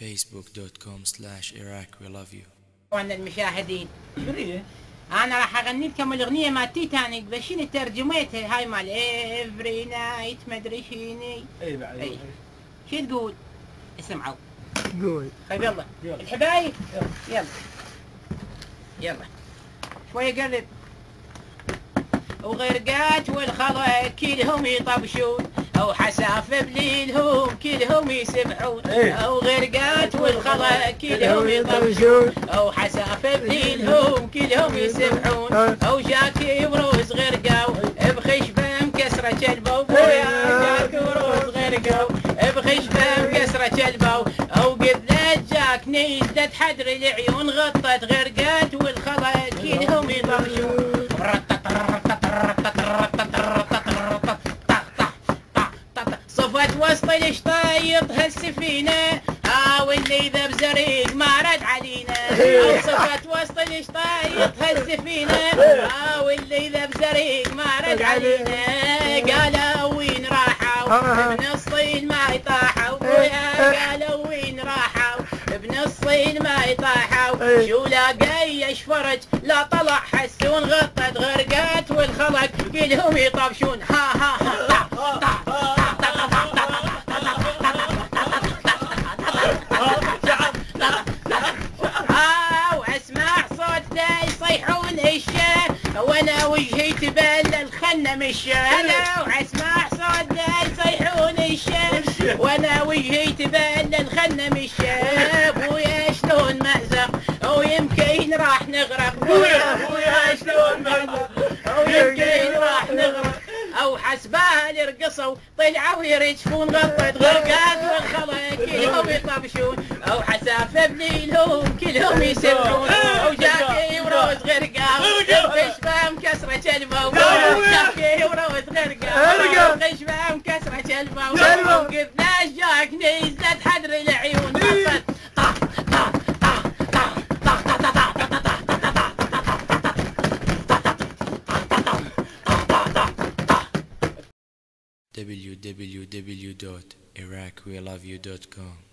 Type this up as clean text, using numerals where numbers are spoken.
facebook.com/IraqWeLoveYou. وانا المشاهدين انا راح اغني لكم الاغنيه مال تيتانيك بس شنو ترجمتها هاي مال افري نايت ما ادري شنو. اي بعد شو تقول؟ اسمعوا قول. طيب يلا الحبايب يلا شوي قرب. وغرقات والخضا كلهم يطبشون او حساف بليلهم كلهم يسبحون. او غرقات والخضا كلهم يطبشون او حساف بليلهم كلهم يسبحون. او جاكي وروز غرقوا بخشبه مكسره كلبه ويا جاكي وروز غرقوا بخشبه مكسره كلبه. او قبلت جاك نزلت حدر العيون غطت غرقات والخضا كلهم يطبشون. صفت وسط الشطايط هالسفينة واللي ذا بزريق ما رد علينا. صفت وسط الشطايط هالسفينة واللي ذا بزريق ما رد علينا. قالوا وين راحوا بنص ما يطاحوا. قالوا وين راحوا بنص ما يطاحوا. شو لاقي فرج لا طلع حسون غطت غرقات والخلق كلهم يطبشون. ها ها ها واسمع صوت يصيحون الشاه وانا وجهي تبلل خلنا مشى. انا واسمع صوت يصيحون الشاه وانا وجهي تبلل خلنا مشى. ابويا شلون مأزق ويمكن راح نغرق. ابويا شلون مأزق ويمكن راح نغرق. او حسبها يرقصوا طلعوا يرجفون غطت غرقات والخلا كلهم يطبشون. او حساف بليلهم كلهم يسبحون. او جاكي وروز غرقوا خشبه مكسره كلبه. جاكي وروز غرقوا خشبه مكسره كلبه. وقبلاش جاك نزلت حدر العيون غطت www.IraqWeLoveYou.com